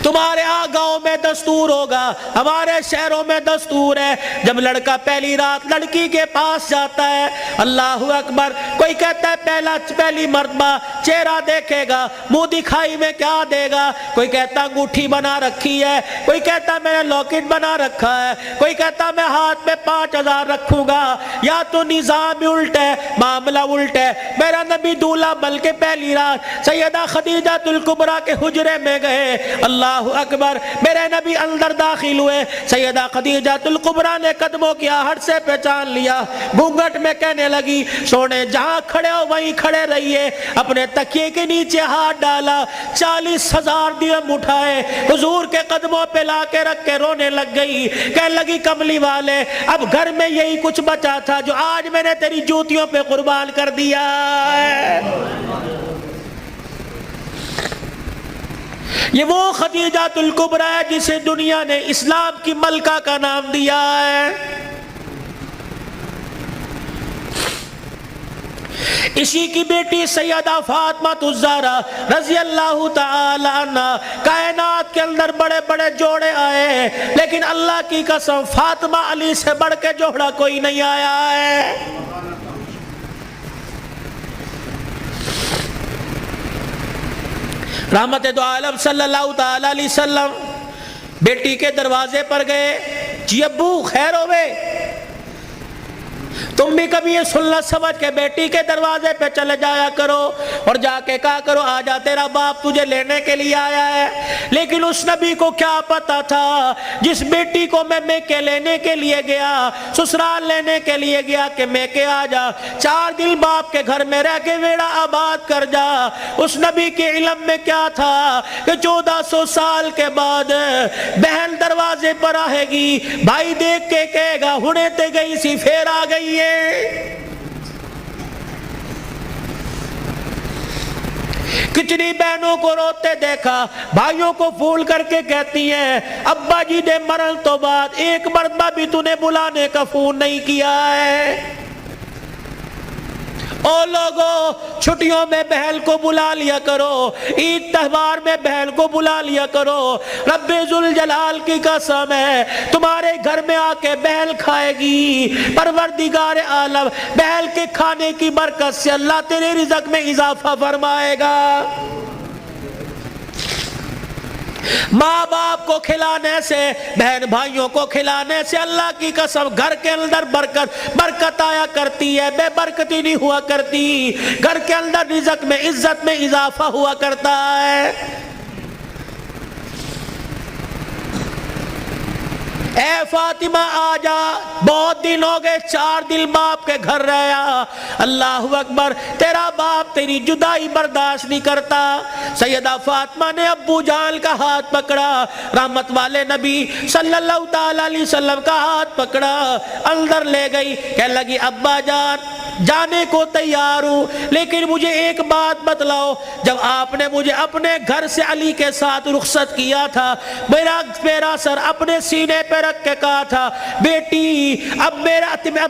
تمہارے یہاں گاؤں میں دستور ہوگا، ہمارے شہروں میں دستور ہے، جب لڑکا پہلی رات لڑکی کے پاس جاتا ہے، اللہ اکبر، کوئی کہتا ہے پہلی مرتبہ چہرہ دیکھے گا، منہ دکھائی میں کیا دے گا، کوئی کہتا انگوٹھی بنا رکھی ہے، کوئی کہتا میں نے لاکٹ بنا رکھا ہے، کوئی کہتا میں ہاتھ میں 5000 رکھوں گا۔ یا تو نظام الٹ ہے، معاملہ الٹ ہے۔ میرا نبی دولہا بلکہ پہلی رات سیدہ خدیجہ الکبریٰ کے حجرے میں گئے، اللہ اکبر، میرے نبی اندر داخل ہوئے، سیدہ خدیجہ الکبریٰ نے قدموں کی آہٹ سے پہچان لیا، گھونگھٹ میں کہنے لگی سونے جہاں کھڑے ہو وہیں کھڑے رہیے، اپنے تکیے کے نیچے ہاتھ ڈالا، 40,000 درہم اٹھائے، حضور کے قدموں پہ لا کے رکھ کے رونے لگ گئی، کہنے لگی کملی والے اب گھر میں یہی کچھ بچا تھا جو آج میں نے تیری جوتیوں پہ قربان کر دیا ہے۔ یہ وہ خدیجہ الکبریٰ ہے جسے دنیا نے اسلام کی ملکہ کا نام دیا ہے۔ اسی کی بیٹی سیدہ فاطمہ الزہرا رضی اللہ تعالی عنہ، کائنات کے اندر بڑے بڑے جوڑے آئے لیکن اللہ کی قسم فاطمہ علی سے بڑھ کے جوڑا کوئی نہیں آیا ہے۔ رحمت دو عالم صلی اللہ تعالی علیہ وسلم بیٹی کے دروازے پر گئے، جی ابو خیر ہوئے، تم بھی کبھی یہ سننا سمجھ کے بیٹی کے دروازے پہ چلے جایا کرو اور جا کے کہا کرو آجا تیرا باپ تجھے لینے کے لیے آیا ہے۔ لیکن اس نبی کو کیا پتا تھا جس بیٹی کو میں میکے لینے کے لیے گیا، سسرال لینے کے لیے گیا کہ میکے آجا، 4 دن باپ کے گھر میں رہ کے ویڑا آباد کر جا، اس نبی کے علم میں کیا تھا کہ 1400 سال کے بعد بہن دروازے پر آئے گی، بھائی دیکھ کے کہے گا ہنے تے گئی سی پھر آ گئی ہے۔ کتنی بہنوں کو روتے دیکھا، بھائیوں کو پھول کر کے کہتی ہیں ابا جی نے مرن تو بعد ایک مرتبہ بھی تو نے بلانے کا فون نہیں کیا ہے۔ او لوگو چھٹیوں میں بہن کو بلا لیا کرو، عید تہوار میں بہن کو بلا لیا کرو، رب ذوالجلال کی قسم ہے تمہارے گھر میں آ کے بہن کھائے گی، پروردگار عالم بہن کے کھانے کی برکت سے اللہ تیرے رزق میں اضافہ فرمائے گا۔ ماں باپ کو کھلانے سے، بہن بھائیوں کو کھلانے سے اللہ کی قسم گھر کے اندر برکت آیا کرتی ہے، بے برکتی نہیں ہوا کرتی، گھر کے اندر رزق میں عزت میں اضافہ ہوا کرتا ہے۔ اے فاطمہ آجا، بہت دن ہو گئے، 4 دن باپ کے گھر رہا، اللہ اکبر، تیرا باپ تیری جدائی برداشت نہیں کرتا۔ سیدہ فاطمہ نے ابو جان کا ہاتھ پکڑا، رحمت والے نبی صلی اللہ تعالی علیہ وسلم کا ہاتھ پکڑا، اندر لے گئی، کہنے لگی ابا جان جانے کو تیار ہوں لیکن مجھے ایک بات بتلاؤ، جب آپ نے مجھے اپنے گھر سے علی کے ساتھ رخصت کیا تھا، میرا سر اپنے سینے پہ رکھ کے کہا تھا بیٹی اب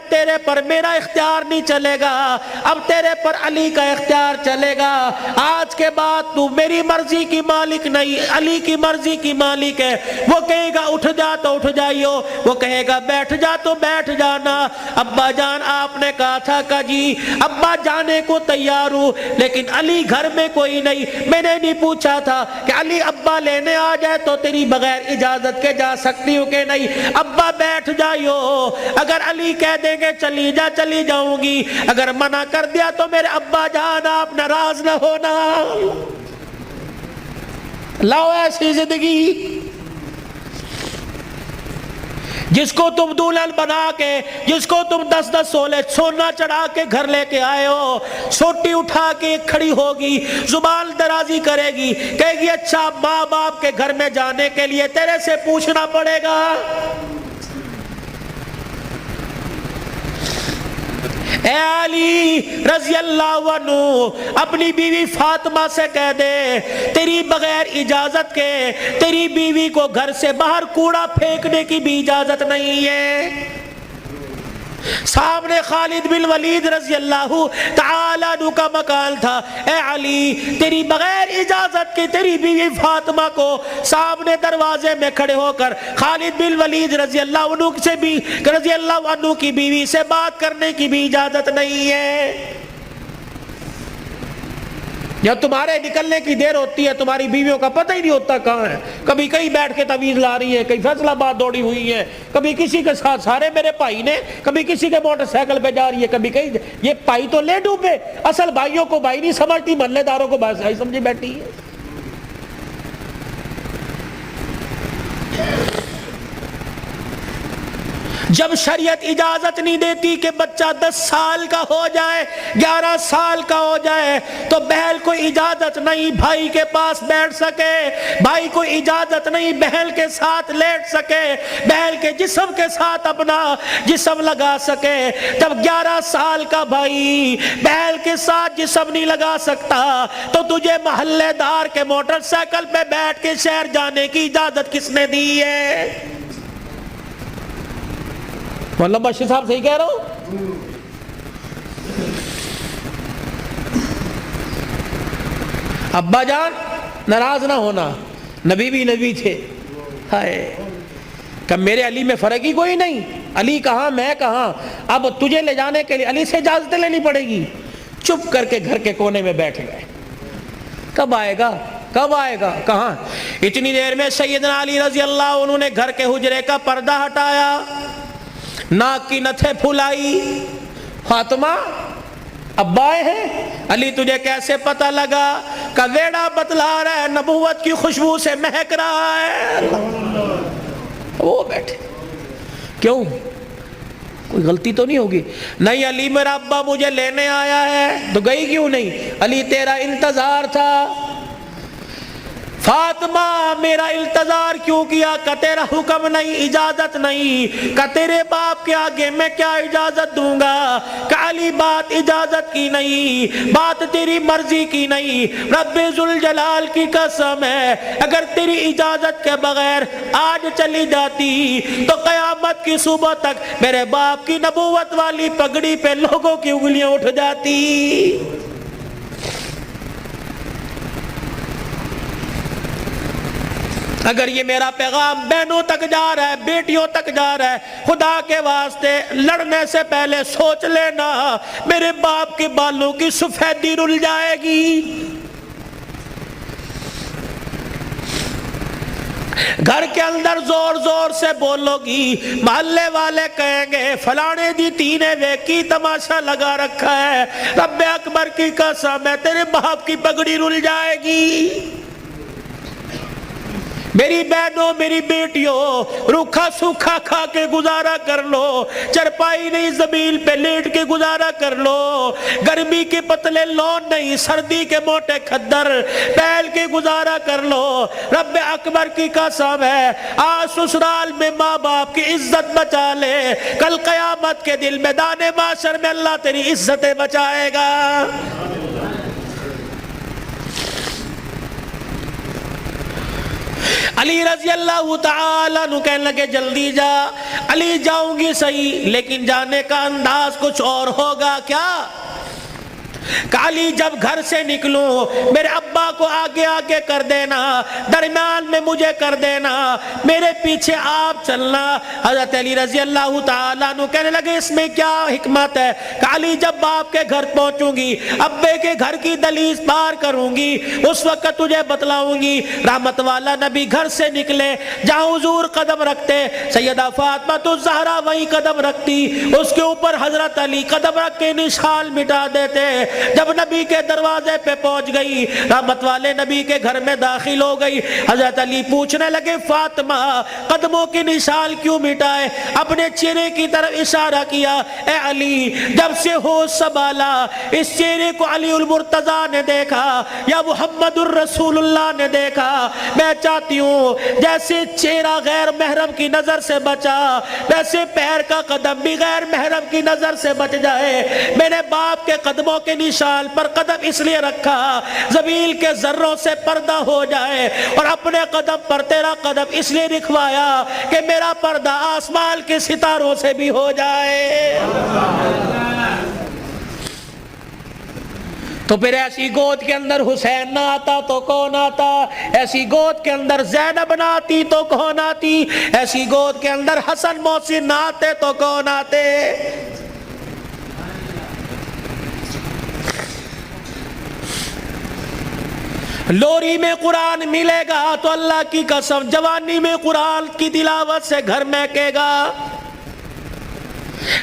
تیرے پر میرا اختیار نہیں چلے گا، اب تیرے پر علی کا اختیار چلے گا، آج کے بعد تو میری مرضی کی مالک نہیں، علی کی مرضی کی مالک ہے، وہ کہے گا اٹھ جا تو اٹھ جائیو، وہ کہے گا بیٹھ جا تو بیٹھ جانا۔ ابا جان آپ نے کہا تھا کہ جی ابا جانے کو تیار ہوں لیکن علی گھر میں کوئی نہیں، میں نے نہیں پوچھا تھا کہ علی ابا لینے آ جائے تو تیری بغیر اجازت کے جا سکتی ہوں کہ نہیں، ابا بیٹھ جائیو، اگر علی کہہ دیں گے چلی جا چلی جاؤں گی، اگر منع کر دیا تو میرے ابا جان آپ ناراض نہ ہونا۔ لاؤ ایسی زندگی جس کو تم دلہن بنا کے، جس کو تم 10-10 سونا چڑھا کے گھر لے کے آئے ہو، سوٹی اٹھا کے کھڑی ہوگی، زبان درازی کرے گی، کہے گی اچھا ماں باپ کے گھر میں جانے کے لیے تیرے سے پوچھنا پڑے گا۔ اے علی رضی اللہ عنہ اپنی بیوی فاطمہ سے کہہ دے تیری بغیر اجازت کے تیری بیوی کو گھر سے باہر کوڑا پھینکنے کی بھی اجازت نہیں ہے۔ سامنے خالد بن ولید رضی اللہ تعالیٰ عنہ کا مکان تھا. اے علی تیری بغیر اجازت کے تیری بیوی فاطمہ کو سامنے دروازے میں کھڑے ہو کر خالد بن ولید رضی اللہ عنہ کی بیوی سے بات کرنے کی بھی اجازت نہیں ہے. جب تمہارے نکلنے کی دیر ہوتی ہے تمہاری بیویوں کا پتہ ہی نہیں ہوتا کہاں ہے. کبھی کہیں بیٹھ کے تعویذ لا رہی ہے, کہیں فیصل آباد دوڑی ہوئی ہے, کبھی کسی کے ساتھ سارے میرے بھائی نے, کبھی کسی کے موٹر سائیکل پہ جا رہی ہے, کبھی کہیں. یہ بھائی تو لے ڈوبے, اصل بھائیوں کو بھائی نہیں سمجھتی, محلے داروں کو بھائی سمجھی بیٹھی ہے. جب شریعت اجازت نہیں دیتی کہ بچہ 10 سال کا ہو جائے, 11 سال کا ہو جائے, تو بہن کو اجازت نہیں بھائی کے پاس بیٹھ سکے, بھائی کو اجازت نہیں بہن کے ساتھ لیٹ سکے, بہن کے جسم کے ساتھ اپنا جسم لگا سکے. جب 11 سال کا بھائی بہن کے ساتھ جسم نہیں لگا سکتا تو تجھے محلے دار کے موٹر سائیکل پہ بیٹھ کے شہر جانے کی اجازت کس نے دی ہے؟ مولانا بشیر صاحب صحیح کہہ رہا ہوں؟ ابا جان ناراض نہ ہونا, نبی بھی نبی تھے. ہائے کہ میرے علی میں فرق ہی کوئی نہیں, علی کہاں میں کہاں, اب تجھے لے جانے کے لیے علی سے اجازت لینی پڑے گی. چپ کر کے گھر کے کونے میں بیٹھ گئے. کب آئے گا کب آئے گا کہاں. اتنی دیر میں سیدنا علی رضی اللہ عنہ نے گھر کے حجرے کا پردہ ہٹایا, ناک کی نتھے پھلائی. فاطمہ ابا آئے ہیں. علی تجھے کیسے پتہ لگا؟ کہ ویڑا بتلا رہا ہے, نبوت کی خوشبو سے مہک رہا ہے. وہ بیٹھے. کیوں, کوئی غلطی تو نہیں ہوگی؟ نہیں علی میرا ابا مجھے لینے آیا ہے. تو گئی کیوں نہیں؟ علی تیرا انتظار تھا. فاطمہ میرا انتظار کیوں کیا؟ کہ تیرا حکم نہیں, اجازت نہیں. کہ تیرے باپ کے آگے میں کیا اجازت دوں گا؟ کہ علی بات اجازت کی نہیں, بات تیری مرضی کی نہیں. رب ذوالجلال کی قسم ہے اگر تیری اجازت کے بغیر آج چلی جاتی تو قیامت کی صبح تک میرے باپ کی نبوت والی پگڑی پہ لوگوں کی انگلیاں اٹھ جاتی. اگر یہ میرا پیغام بہنوں تک جا رہا ہے, بیٹیوں تک جا رہا ہے, خدا کے واسطے لڑنے سے پہلے سوچ لینا میرے باپ کے بالوں کی سفیدی رل جائے گی. گھر کے اندر زور زور سے بولو گی, محلے والے کہیں گے فلانے دی تینے ویکی تماشا لگا رکھا ہے. رب اکبر کی قسم ہے تیرے باپ کی پگڑی رل جائے گی. میری بہنوں میری بیٹیوں روکھا سوکھا کھا کے گزارا کر لو, چرپائی نہیں زمین پہ لیٹ کے گزارا کر لو, گرمی کے پتلے لون نہیں سردی کے موٹے کھدر پہل کے گزارا کر لو. رب اکبر کی قسم ہے آج سسرال میں ماں باپ کی عزت بچا لے, کل قیامت کے دل میدان معاشر میں اللہ تیری عزتیں بچائے گا. علی رضی اللہ تعالیٰ عنہ کہنے لگے جلدی جا. علی جاؤں گی صحیح لیکن جانے کا انداز کچھ اور ہوگا. کیا؟ علی جب گھر سے نکلوں میرے ابا کو آگے آگے کر دینا, درمیان میں مجھے کر دینا, میرے پیچھے آپ چلنا. حضرت علی رضی اللہ تعالیٰ عنہ کہنے لگے اس میں کیا حکمت ہے؟ کہ علی جب باپ کے گھر پہنچوں گی, ابے کے گھر کی دہلیز پار کروں گی, اس وقت تجھے بتلاؤں گی. رحمت والا نبی گھر سے نکلے, جہاں حضور قدم رکھتے سیدہ فاطمہ الزہرا وہیں قدم رکھتی, اس کے اوپر حضرت علی قدم رکھ کے نشان مٹا دیتے. جب نبی کے دروازے پہ پہنچ گئی, رحمت والے نبی کے گھر میں داخل ہو گئی, حضرت علی پوچھنے لگے فاطمہ قدموں کی نشان کیوں مٹائے؟ اپنے چہرے کی طرف اشارہ کیا. اے علی جب سے ہوش سنبھالا اس چہرے کو علی المرتضیٰ نے دیکھا یا محمد الرسول اللہ نے دیکھا, میں چاہتی ہوں جیسے چہرہ غیر محرم کی نظر سے بچا ویسے پیر کا قدم بھی غیر محرم کی نظر سے بچ جائے. میں نے باپ کے قدموں کے نشان پر قدم اس لیے رکھا زمین کے ذروں سے پردہ ہو جائے، اور اپنے قدم پر تیرا قدم اس لیے رکھوایا کہ میرا پردہ آسمان کے ستاروں سے بھی ہو جائے۔ تو پھر ایسی گود کے اندر حسین نہ آتا تو کون آتا؟ ایسی گود کے اندر زینب نہ آتی تو کون آتی؟ ایسی گود کے اندر حسن محسن نہ آتے تو کون آتے؟ لوری میں قرآن ملے گا تو اللہ کی قسم جوانی میں قرآن کی تلاوت سے گھر مہکے گا۔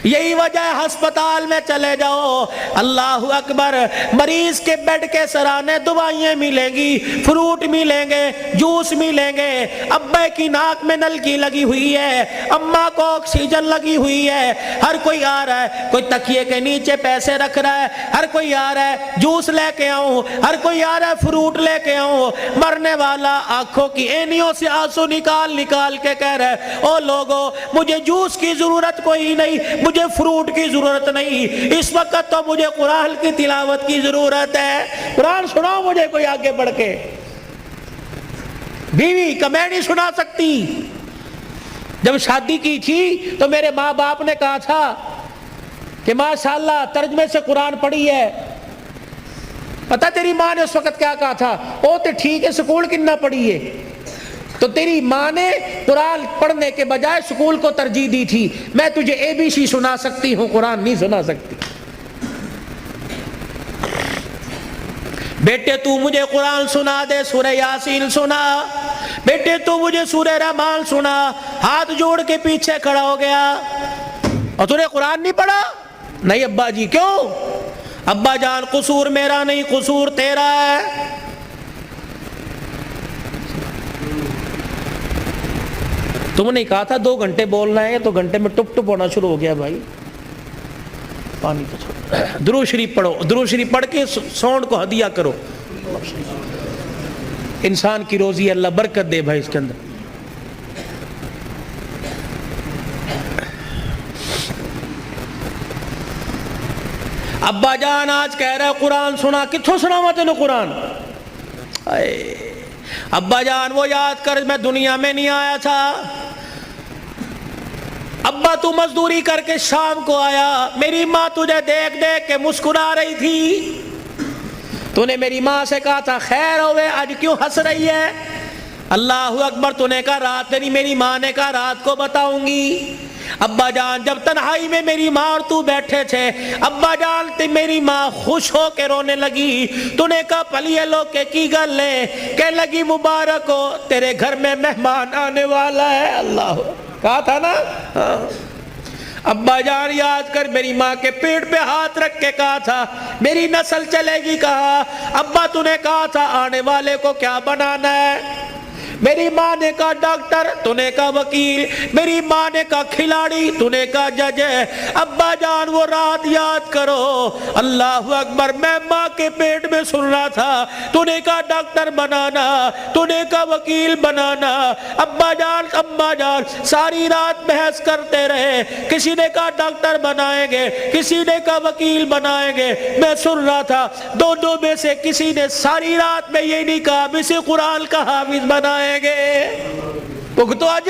یہی وجہ ہے ہسپتال میں چلے جاؤ، اللہ اکبر، مریض کے بیڈ کے سرانے دوائیں ملیں گی، فروٹ ملیں گے، جوس ملیں گے، ابے کی ناک میں نلکی لگی ہوئی ہے، اماں کو آکسیجن لگی ہوئی ہے، ہر کوئی آ رہا ہے، کوئی تکیے کے نیچے پیسے رکھ رہا ہے، ہر کوئی آ رہا ہے جوس لے کے آؤں، ہر کوئی آ رہا ہے فروٹ لے کے آؤں۔ مرنے والا آنکھوں کی اینیوں سے آنسو نکال نکال کے کہہ رہا ہے، او لوگو مجھے جوس کی ضرورت کوئی نہیں، مجھے فروٹ کی ضرورت نہیں، اس وقت تو مجھے قرآن کی تلاوت کی ضرورت ہے۔ قرآن سناؤ مجھے کوئی آگے بڑھ کے۔ بیوی کا میں نہیں سنا سکتی۔ جب شادی کی تھی تو میرے ماں باپ نے کہا تھا کہ ماشاءاللہ ترجمے سے قرآن پڑھی ہے۔ پتہ تیری ماں نے اس وقت کیا کہا تھا؟ او تے ٹھیک ہے سکول کننا پڑھی ہے۔ تو تیری ماں نے قرآن پڑھنے کے بجائے سکول کو ترجیح دی تھی۔ میں تجھے اے بی سی سنا سکتی ہوں، قرآن نہیں سنا سکتی۔ بیٹے تو مجھے قرآن سنا دے، سورہ یاسین سنا، بیٹے تو مجھے سورہ رحمان سنا۔ ہاتھ جوڑ کے پیچھے کھڑا ہو گیا، اور تو نے قرآن نہیں پڑھا؟ نہیں ابا جی۔ کیوں؟ ابا جان قصور میرا نہیں، قصور تیرا ہے۔ تم نے کہا تھا 2 گھنٹے بولنا ہے، تو گھنٹے میں ٹپ ٹپ ہونا شروع ہو گیا بھائی۔ پانی تو چھوڑو، درود شریف پڑھو، درود شریف پڑھ کے ساؤنڈ کو ہدیہ کرو۔ انسان کی روزی اللہ برکت دے بھائی اس کے اندر۔ ابا جان آج کہہ رہا ہے قرآن سنا، کتھوں سناواں تینوں قرآن؟ ابا جان وہ یاد کر میں دنیا میں نہیں آیا تھا، ابا تو مزدوری کر کے شام کو آیا، میری ماں تجھے دیکھ دیکھ کے مسکرا رہی تھی، تو نے میری ماں سے کہا تھا خیر ہوئے آج کیوں ہنس رہی ہے؟ اللہ اکبر، تو نے کہا رات نہیں، میری ماں نے کہا رات کو بتاؤں گی۔ ابا جان جب تنہائی میں میری ماں اور تو بیٹھے تھے، ابا جان تے میری ماں خوش ہو کے رونے لگی، تو نے کہا پلیے لو کے کی گل لے، کہ لگی مبارک ہو تیرے گھر میں مہمان آنے والا ہے۔ اللہ کہا تھا نا۔ ابا جان یاد کر میری ماں کے پیٹ پہ ہاتھ رکھ کے کہا تھا میری نسل چلے گی کہا۔ ابا تو نے کہا تھا آنے والے کو کیا بنانا ہے؟ میری ماں نے کہا ڈاکٹر، تو نے کہا وکیل، میری ماں نے کہا کھلاڑی، تو نے کہا جج۔ ابا جان وہ رات یاد کرو، اللہ اکبر، میں ماں کے پیٹ میں سن رہا تھا، تو نے کہا ڈاکٹر بنانا، تو نے کہا وکیل بنانا۔ ابا جان اماں جان ساری رات بحث کرتے رہے، کسی نے کہا ڈاکٹر بنائیں گے، کسی نے کہا وکیل بنائیں گے، میں سن رہا تھا دونوں میں سے کسی نے ساری رات میں یہ نہیں کہا اسے قرآن کا حافظ بنائیں گے۔ تو آج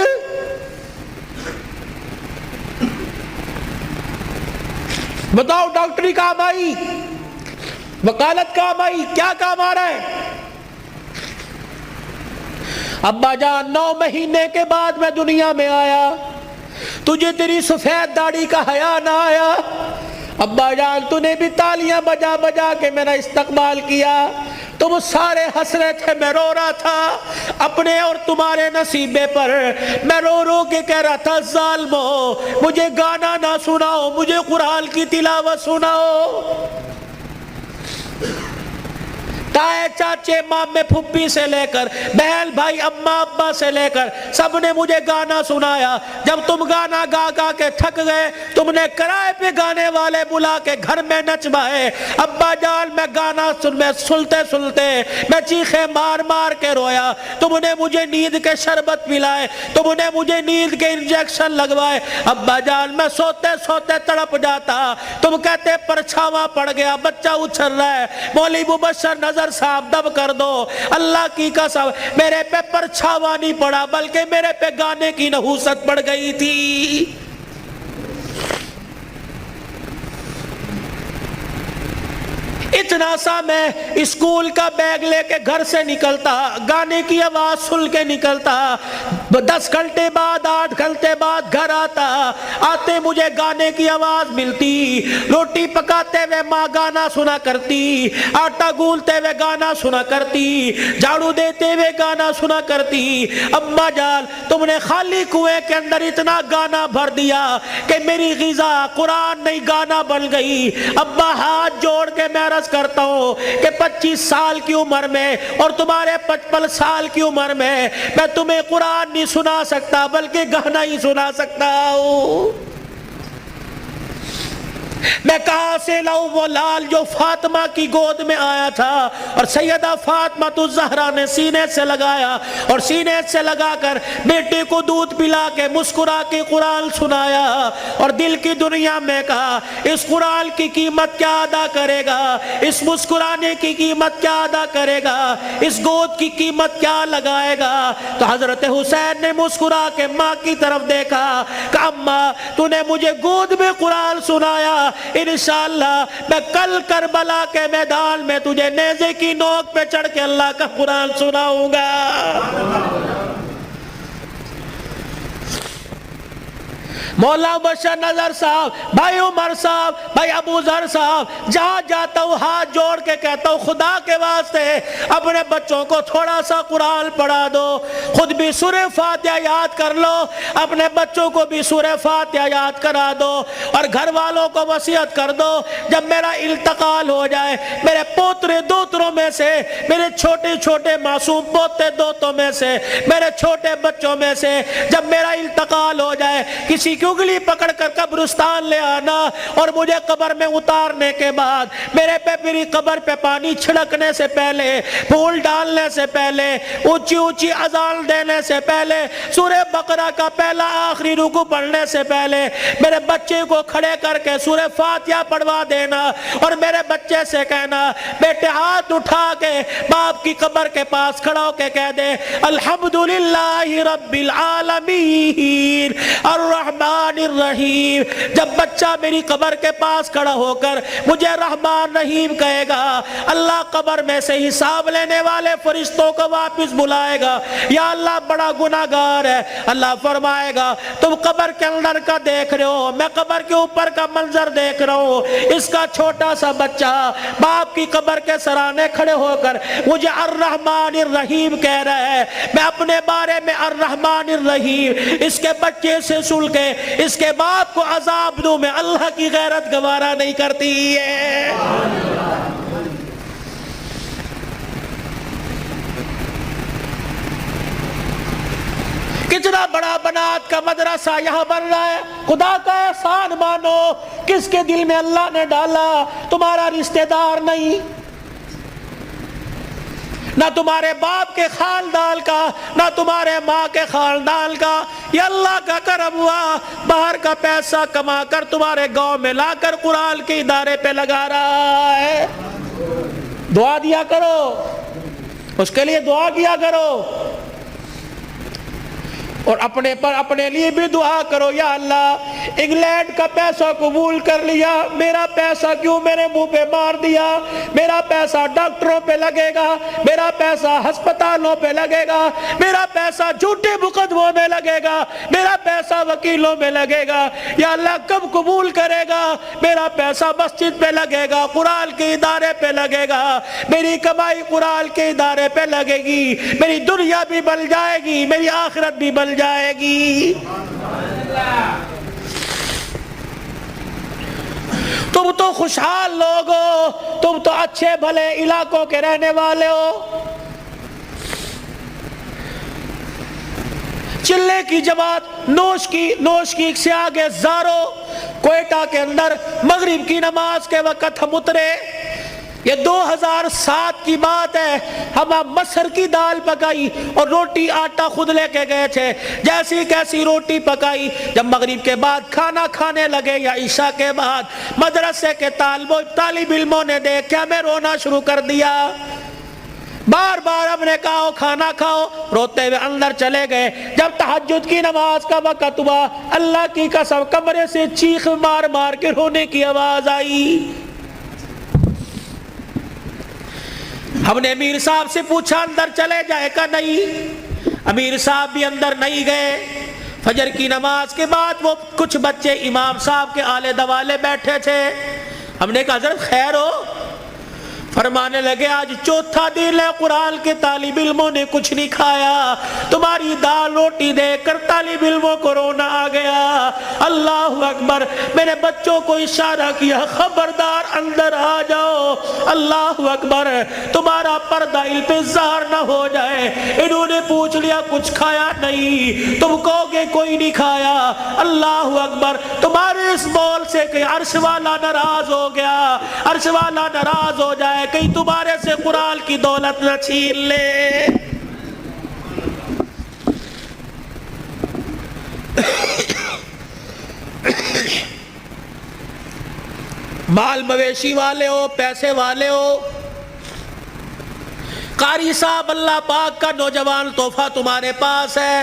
بتاؤ ڈاکٹری کام آئی، وکالت کام آئی، کیا کام آ رہا ہے؟ ابا جان 9 مہینے کے بعد میں دنیا میں آیا، تجھے تیری سفید داڑھی کا حیا نہ آیا؟ ابا جان تو نے بھی تالیاں بجا بجا کے میرا استقبال کیا، تم سارے ہنس رہے تھے، میں رو رہا تھا اپنے اور تمہارے نصیبے پر، میں رو رو کے کہہ رہا تھا ظالمو مجھے گانا نہ سناؤ، مجھے قرآن کی تلاوت سناؤ۔ تائے چاچے مامے پھپھی سے لے کر بہن بھائی اماں ابا سے لے کر سب نے مجھے گانا سنایا۔ جب تم گانا گا گا کے تھک گئے، تم نے کرائے پہ گانے والے بلا کے گھر میں نچوائے۔ ابا جان میں گانا سنتے سنتے میں چیخے مار مار کے رویا، تم نے مجھے نیند کے شربت پلائے، تم نے مجھے نیند کے انجیکشن لگوائے۔ ابا جان میں سوتے سوتے تڑپ جاتا، تم کہتے پرچھاواں پڑ گیا، بچہ اچھل رہا ہے، مولوی مبشر نظر پر سانپ دب کر دو. اللہ کی قسم میرے پہ پرچھاوا نہیں پڑا بلکہ میرے پہ گانے کی نحوست پڑ گئی تھی. اتنا سا میں اسکول کا بیگ لے کے گھر سے نکلتا, گانے کی آواز سن کے نکلتا, 10 گھنٹے بعد 8 گھنٹے بعد گھر آتے مجھے گانے کی آواز ملتی. روٹی پکاتے ہوئے ماں گانا سنا کرتی, آٹا گولتے ہوئے گانا سنا کرتی, جھاڑو دیتے ہوئے گانا سنا کرتی. اماں جان تم نے خالی کنویں کے اندر اتنا گانا بھر دیا کہ میری غذا قرآن نہیں گانا بن گئی. ابا ہاتھ جوڑ کے میں عرض کرتا ہوں کہ 25 سال کی عمر میں اور تمہارے 55 سال کی عمر میں تمہیں قرآن نہیں سنا سکتا بلکہ گانا ہی سنا سکتا ہوں. میں کہاں سے لاؤں وہ لال جو فاطمہ کی گود میں آیا تھا اور سیدہ فاطمہ الزہرا نے سینے سے لگایا اور سینے سے لگا کر بیٹے کو دودھ پلا کے مسکرا کے قرآن سنایا اور دل کی دنیا میں کہا اس قرآن کی قیمت کیا ادا کرے گا, اس مسکرانے کی قیمت کیا ادا کرے گا, اس گود کی قیمت کیا لگائے گا. تو حضرت حسین نے مسکرا کے ماں کی طرف دیکھا کہ اماں تو نے مجھے گود میں قرآن سنایا, انشاءاللہ میں کل کربلا کے میدان میں تجھے نیزے کی نوک پہ چڑھ کے اللہ کا قرآن سناؤں گا. مولا بشر نظر صاحب, بھائی عمر صاحب, بھائی ابو ذر صاحب, جہاں جاتا ہوں ہاتھ جوڑ کے کہتا ہوں خدا کے واسطے اپنے بچوں کو تھوڑا سا قرآن پڑھا دو, خود بھی سورہ فاتحہ یاد کر لو, اپنے بچوں کو بھی سورہ فاتحہ یاد کرا دو اور گھر والوں کو وصیت کر دو جب میرا انتقال ہو جائے میرے پوترے دوتروں میں سے, میرے چھوٹے چھوٹے معصوم پوتے دوتوں میں سے, میرے چھوٹے بچوں میں سے جب میرا انتقال ہو جائے کسی کی انگلی پکڑ کر قبرستان لے آنا اور مجھے قبر میں اتارنے کے بعد میرے پہ میری قبر پہ پانی چھڑکنے سے پہلے, پھول ڈالنے سے پہلے, اونچی اونچی اذان دینے سے پہلے, سورہ بقرہ کا پہلا آخری رکوع پڑھنے سے پہلے میرے بچے کو کھڑے کر کے سورہ فاتحہ پڑھوا دینا اور میرے بچے سے کہنا بیٹے ہاتھ اٹھا کے باپ کی قبر کے پاس کھڑا ہو کے کہہ دے الحمدللہ رب العالمین الرحمن الرحیم. جب بچہ میری قبر کے پاس کھڑا ہو کر مجھے رحمان رحیم کہے گا اللہ قبر میں سے حساب لینے والے فرشتوں کو واپس بلائے گا, یا اللہ بڑا گناہگار ہے. اللہ فرمائے گا تم قبر کے اندر کا دیکھ رہے ہو, میں قبر کے اوپر کا منظر دیکھ رہا ہوں. اس کا چھوٹا سا بچہ باپ کی قبر کے سرانے کھڑے ہو کر مجھے الرحمن الرحیم کہہ رہا ہے. میں اپنے بارے میں الرحمن الرحیم اس کے بچے سے سن کے اس کے باپ کو عذاب دوں, میں اللہ کی غیرت گوارا نہیں کرتی ہے. کتنا بڑا بنات کا مدرسہ یہاں بن رہا ہے. خدا کا احسان مانو کس کے دل میں اللہ نے ڈالا, تمہارا رشتہ دار نہیں, نہ تمہارے باپ کے خاندان کا, نہ تمہارے ماں کے خاندان کا, یہ اللہ کا کرم ہوا. باہر کا پیسہ کما کر تمہارے گاؤں میں لا کر قرآن کے ادارے پہ لگا رہا ہے. دعا دیا کرو, اس کے لیے دعا کیا کرو اور اپنے پر اپنے لیے بھی دعا کرو. یا اللہ انگلینڈ کا پیسہ قبول کر لیا, میرا پیسہ کیوں میرے منہ پہ مار دیا, میرا پیسہ ڈاکٹروں پہ لگے گا, میرا پیسہ ہسپتالوں پہ لگے گا, میرا پیسہ جھوٹے مقدموں میں لگے گا, میرا پیسہ وکیلوں میں لگے گا. یا اللہ کب قبول کرے گا, میرا پیسہ مسجد پہ لگے گا, قرآن کے ادارے پہ لگے گا, میری کمائی قرآن کے ادارے پہ لگے گی, میری دنیا بھی بن جائے گی, میری آخرت بھی بن جائے گی. تم تو خوشحال لوگ ہو, تم تو اچھے بھلے علاقوں کے رہنے والے ہو. چلے کی جماعت نوش کی سے آگے زارو, کوئٹہ کے اندر مغرب کی نماز کے وقت ہم اترے. یہ 2007 کی بات ہے. ہم مسر کی دال پکائی اور روٹی آٹا خود لے کے گئے تھے. جیسی کیسی روٹی پکائی, جب مغرب کے بعد کھانا کھانے لگے یا عشاء کے بعد مدرسے کے طالب علموں نے دیکھ کے ہمیں رونا شروع کر دیا. بار بار ہم نے کہا کھانا کھاؤ، روتے ہوئے اندر چلے گئے۔ جب تہجد کی نماز کا وقت ہوا، اللہ کی قسم کمرے سے چیخ مار مار کے رونے کی آواز آئی۔ ہم نے امیر صاحب سے پوچھا اندر چلے جائے کا؟ نہیں، امیر صاحب بھی اندر نہیں گئے۔ فجر کی نماز کے بعد وہ کچھ بچے امام صاحب کے آلے دوالے بیٹھے تھے۔ ہم نے کہا حضرت خیر ہو؟ فرمانے لگے آج چوتھا دن ہے قرآن کے طالب علموں نے کچھ نہیں کھایا، تمہاری دال روٹی دیکھ کر طالب علموں کو رونا آ گیا۔ اللہ اکبر، میں نے بچوں کو اشارہ کیا خبردار اندر آ جاؤ۔ اللہ اکبر، تمہارا پردہ ان پہ ظاہر نہ ہو جائے۔ انہوں نے پوچھ لیا کچھ کھایا؟ نہیں۔ تم کہو گے کوئی نہیں کھایا؟ اللہ اکبر، تمہارے اس بول سے کہ عرش والا ناراض ہو گیا، عرش والا ناراض ہو جائے، کہیں تمہارے سے قرآن کی دولت نہ چھین لے۔ مال مویشی والے ہو، پیسے والے ہو، قاری صاحب اللہ پاک کا نوجوان تحفہ تمہارے پاس ہے،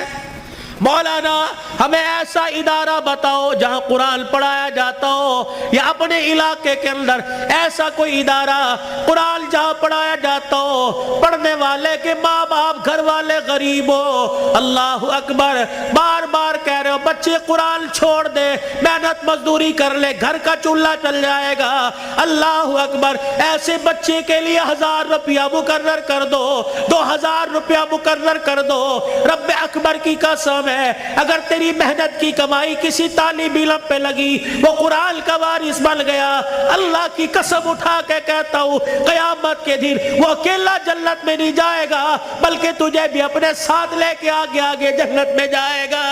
مولانا ہمیں ایسا ادارہ بتاؤ جہاں قرآن پڑھایا جاتا ہو، یا اپنے علاقے کے اندر ایسا کوئی ادارہ قرآن جہاں پڑھایا جاتا ہو، پڑھنے والے کے ماں باپ گھر والے غریب ہو۔ اللہ اکبر، بار بار کہہ رہے ہو بچے قرآن چھوڑ دے، محنت مزدوری کر لے، گھر کا چولہا چل جائے گا۔ اللہ اکبر، ایسے بچے کے لیے 1000 روپیہ مقرر کر دو، 2000 روپیہ مقرر کر دو۔ رب اکبر کی قسم ہے، اگر تیری محنت کی کمائی کسی طالب علم پہ لگی، وہ قرآن کا وارث بن گیا، اللہ کی قسم اٹھا کے کہتا ہوں قیامت کے دن وہ اکیلا جنت میں نہیں جائے گا، بلکہ تجھے بھی اپنے ساتھ لے کے آگے آگے جنت میں جائے گا۔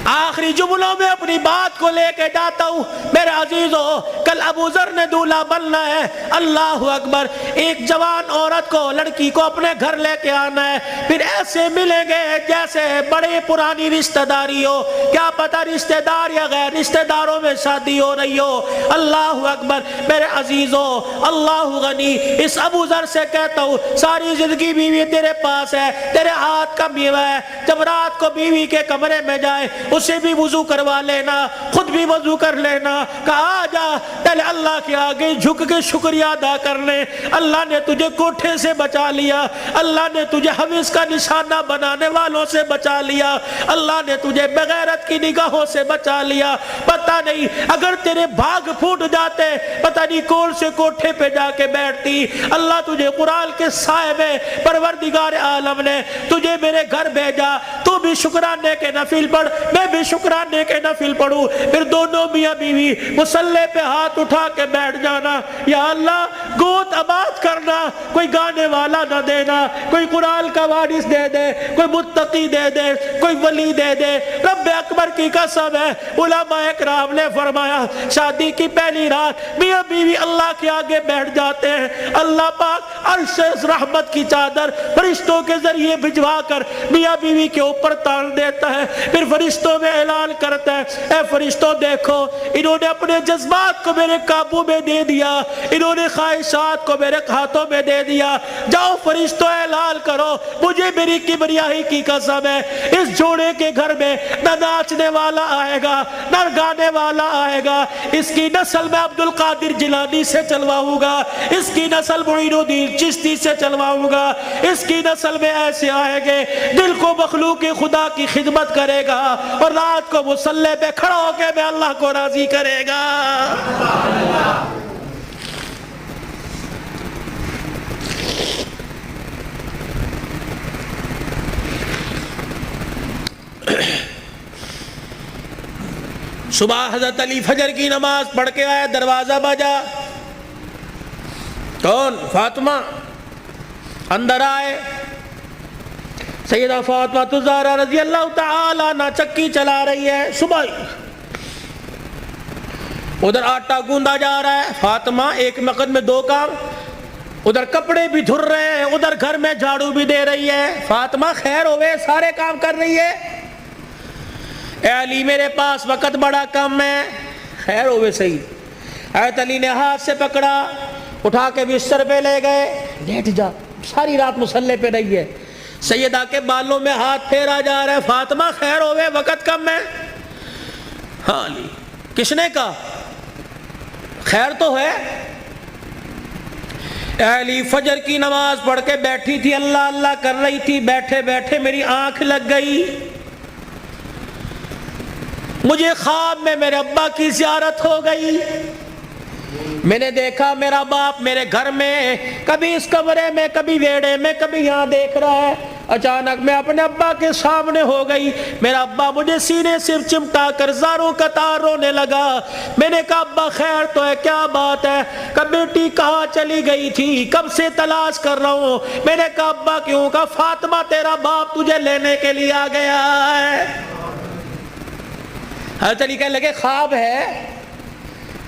آخری جملوں میں اپنی بات کو لے کے جاتا ہوں میرے عزیزو، کل ابو ذر نے دولہا بننا ہے۔ اللہ اکبر، ایک جوان عورت کو، لڑکی کو اپنے گھر لے کے آنا ہے، پھر ایسے ملیں گے جیسے بڑے پرانی رشتہ داری ہو، کیا پتہ رشتہ دار یا غیر رشتہ داروں میں شادی ہو رہی ہو۔ اللہ اکبر میرے عزیزو، اللہ غنی، اس ابو ذر سے کہتا ہوں ساری زندگی بیوی تیرے پاس ہے، تیرے ہاتھ کا میوہ ہے، جب رات کو بیوی کے کمرے میں جائے اسے بھی وضو کروا لینا، خود بھی وضو کر لینا، کہا جا پہلے اللہ کے آگے جھک کے شکریہ ادا کر لے، اللہ نے تجھے کوٹھے سے بچا لیا، اللہ نے تجھے حویث کا نشانہ بنانے والوں سے بچا لیا، اللہ نے تجھے بغیرت کی نگاہوں سے بچا لیا۔ پتہ نہیں اگر تیرے بھاگ پھوٹ جاتے، پتہ نہیں کون سے کوٹھے پہ جا کے بیٹھتی۔ اللہ تجھے قرآن کے سائے میں پروردگار عالم نے تجھے میرے گھر بھیجا، تو بھی شکرانے کے نفل پڑھ، میں بھی شکرانے کے نفل پڑھوں، پھر دونوں میاں بیوی مصلی پہ ہاتھ اٹھا کے بیٹھ جانا، یا اللہ گوت آباد کرنا، کوئی گانے والا نہ دینا، کوئی قرآن کا وارث دے دے، کوئی متقی دے دے، کوئی ولی دے دے۔ رب اکبر کی قسم ہے، علماء اکرام نے فرمایا شادی کی پہلی رات میاں بیوی اللہ کے آگے بیٹھ جاتے ہیں، اللہ پاک عرش رحمت کی چادر فرشتوں کے ذریعے بھجوا کر میاں بیوی کے اوپر تان دیتا ہے، پھر فرشتوں میں اعلان کرتا ہے اے فرشتوں دیکھو انہوں نے اپنے جذبات کو میرے قابو میں دے دیا، انہوں نے خواہشات کو میرے ہاتھوں میں دے دیا، جاؤ فرشتوں اعلان کرو مجھے میری کبریائی کی قسم ہے اس جوڑے کے گھر میں نہ ناچنے والا آئے گا نہ گانے والا آئے گا، اس کی نسل میں عبد القادر جیلانی سے چلواؤں گا، اس کی نسل معین الدین چشتی سے چلواؤں گا، اس کی نسل میں ایسے آئے گے دل کو مخلوق خدا کی خدمت کرے گا اور رات کو مصلی پہ کھڑا ہو کے میں اللہ کو راضی کرے گا۔ صبح حضرت علی فجر کی نماز پڑھ کے آیا، دروازہ بجا، کون؟ فاطمہ۔ اندر آئے، سیدہ فاطمہ الزہرا رضی اللہ تعالی عنہ چکی چلا رہی ہے، صبح ادھر آٹا گوندا جا رہا ہے، فاطمہ ایک وقت میں دو کام، ادھر کپڑے بھی دھر رہے ہیں، ادھر گھر میں جھاڑو بھی دے رہی ہے۔ فاطمہ خیر ہوئے، سارے کام کر رہی ہے۔ اے علی میرے پاس وقت بڑا کم ہے. خیر ہوئے صحیح. حضرت علی نے ہاتھ سے پکڑا, اٹھا کے بستر پہ لے گئے. لیٹ جا, ساری رات مصلے پہ رہی ہے. سیدہ کے بالوں میں ہاتھ پھیرا جا رہا ہے. فاطمہ خیر ہوئے, وقت کم ہے. ہاں علی. کس نے کہا؟ خیر تو ہے. اے علی فجر کی نماز پڑھ کے بیٹھی تھی, اللہ اللہ کر رہی تھی, بیٹھے بیٹھے میری آنکھ لگ گئی. مجھے خواب میں میرے ابا کی زیارت ہو گئی. میں نے دیکھا میرا باپ میرے گھر میں, کبھی اس کمرے میں, کبھی ویڑے میں, کبھی یہاں دیکھ رہا ہے. اچانک میں اپنے ابا کے سامنے ہو گئی. میرا ابا مجھے سینے سے چمٹا کر زاروں قطار رونے لگا. میں نے کہا ابا خیر تو ہے, کیا بات ہے؟ کہ بیٹی کہاں چلی گئی تھی, کب سے تلاش کر رہا ہوں. میں نے کہا ابا کیوں؟ کہا فاطمہ تیرا باپ تجھے لینے کے لیے آ گیا ہے. حضرت علی کہنے لگے خواب ہے؟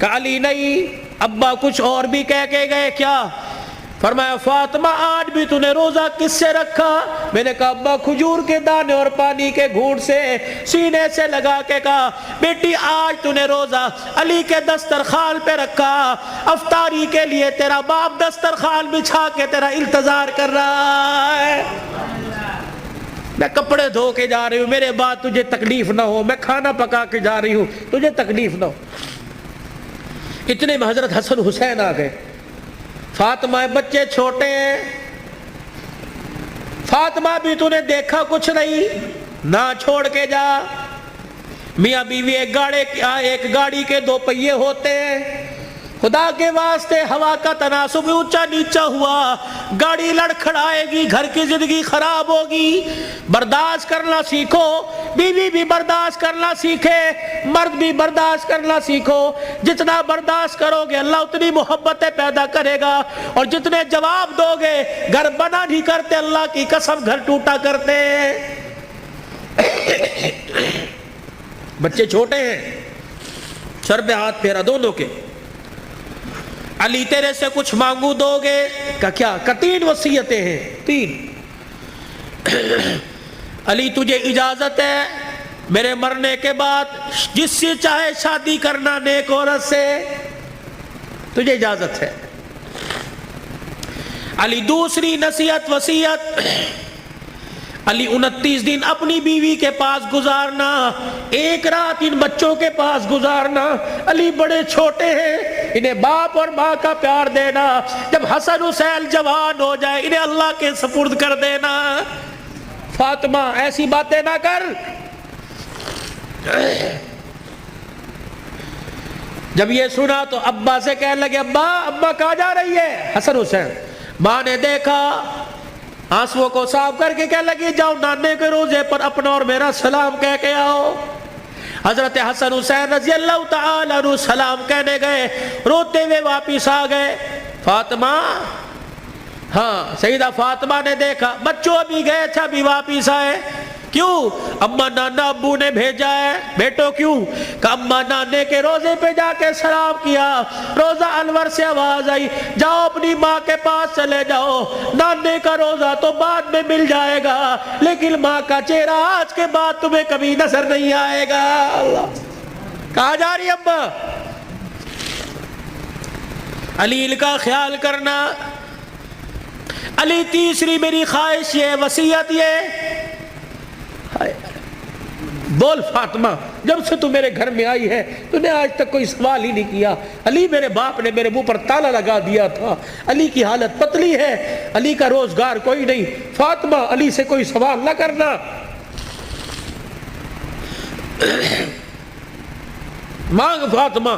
کہا علی نہیں, ابا کچھ اور بھی کہہ کے گئے. کیا؟ فرمایا فاطمہ آج بھی تو نے روزہ کس سے رکھا؟ میں نے کہا ابا کھجور کے دانے اور پانی کے گھونٹ سے. سینے سے لگا کے کہا بیٹی آج تو نے روزہ علی کے دسترخوان پہ رکھا, افطاری کے لیے تیرا باپ دسترخوان بچھا کے تیرا انتظار کر رہا ہے. میں کپڑے دھو کے جا رہی ہوں, میرے بعد تجھے تکلیف نہ ہو. میں کھانا پکا کے جا رہی ہوں, تجھے تکلیف نہ ہو. اتنے میں حضرت حسن حسین آ گئے. فاطمہ بچے چھوٹے ہیں. فاطمہ بھی تو نے دیکھا کچھ نہیں, نہ چھوڑ کے جا. میاں بیوی ایک گاڑی کے دو پہیے ہوتے ہیں. خدا کے واسطے ہوا کا تناسب اونچا نیچا ہوا, گاڑی لڑکھڑائے گی, گھر کی زندگی خراب ہوگی. برداشت کرنا سیکھو, بیوی بھی برداشت کرنا سیکھے, مرد بھی برداشت کرنا سیکھو. جتنا برداشت کرو گے اللہ اتنی محبتیں پیدا کرے گا, اور جتنے جواب دو گے گھر بنا نہیں کرتے, اللہ کی قسم گھر ٹوٹا کرتے. بچے چھوٹے ہیں, سر پہ ہاتھ پھیرا دونوں کے. علی تیرے سے کچھ مانگو دو گے؟ کہ کیا؟ کہ 3 وصیتیں ہیں. 3. علی تجھے اجازت ہے میرے مرنے کے بعد جس سے چاہے شادی کرنا نیک عورت سے, تجھے اجازت ہے. علی دوسری نصیحت وصیت, علی 29 دن اپنی بیوی کے پاس گزارنا, 1 رات ان بچوں کے پاس گزارنا. علی بڑے چھوٹے ہیں, انہیں باپ اور ماں کا پیار دینا. جب حسن حسین جوان ہو جائے انہیں اللہ کے سپرد کر دینا. فاطمہ ایسی باتیں نہ کر. جب یہ سنا تو ابا سے کہنے لگے ابا کہاں جا رہی ہے؟ حسن حسین. ماں نے دیکھا, آنسوؤں کو صاف کر کے کہنے لگی جاؤ نانے کے روزے پر اپنا اور میرا سلام کہہ کے آؤ. حضرت حسن حسین رضی اللہ تعالیٰ عنہ سلام کہنے گئے, روتے ہوئے واپس آ گئے. فاطمہ, ہاں سیدہ فاطمہ نے دیکھا بچوں بھی گئے تھے ابھی واپس آئے. کیوں؟ اما نانا ابو نے بھیجا ہے. بیٹو کیوں؟ کہ اما نانے کے روزے پہ جا کے سلام کیا, روزہ انور سے آواز آئی جاؤ اپنی ماں کے پاس چلے جاؤ, نانے کا روزہ تو بعد میں مل جائے گا لیکن ماں کا چہرہ آج کے بعد تمہیں کبھی نظر نہیں آئے گا. اللہ, کہاں جا رہی ابا؟ علی کا خیال کرنا. علی تیسری میری خواہش یہ, وصیت یہ. بول فاطمہ, جب سے تو میرے گھر میں آئی ہے تو نے آج تک کوئی سوال ہی نہیں کیا. علی میرے باپ نے میرے منہ پر تالا لگا دیا تھا, علی کی حالت پتلی ہے, علی کا روزگار کوئی نہیں. فاطمہ علی سے کوئی سوال نہ کرنا. مانگ فاطمہ.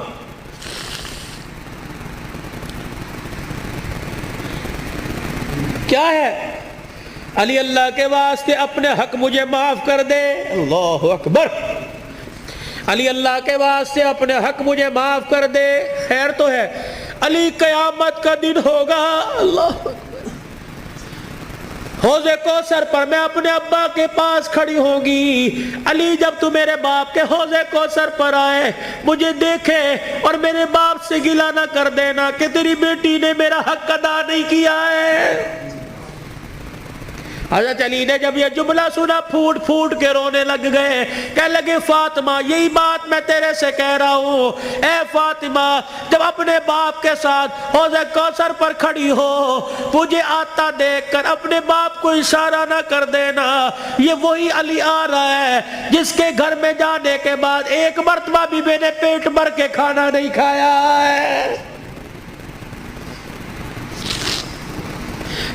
کیا ہے؟ علی اللہ کے واسطے اپنے حق مجھے معاف کر دے. اللہ اکبر. علی اللہ کے واسطے اپنے حق مجھے معاف کر دے. خیر تو ہے. علی قیامت کا دن ہوگا, اللہ اکبر, حوض کوثر پر میں اپنے ابا کے پاس کھڑی ہوں گی. علی جب تو میرے باپ کے حوض کوثر پر آئے مجھے دیکھے اور میرے باپ سے گلہ نہ کر دینا کہ تیری بیٹی نے میرا حق ادا نہیں کیا ہے. حضرت علی نے جب یہ جملہ سنا پھوٹ پھوٹ کے رونے لگ گئے، کہنے لگے فاطمہ یہی بات میں تیرے سے کہہ رہا ہوں، اے فاطمہ جب اپنے باپ کے ساتھ حوض کوثر پر کھڑی ہو، مجھے آتا دیکھ کر اپنے باپ کو اشارہ نہ کر دینا، یہ وہی علی آ رہا ہے جس کے گھر میں جانے کے بعد ایک مرتبہ بھی میں نے پیٹ بھر کے کھانا نہیں کھایا ہے۔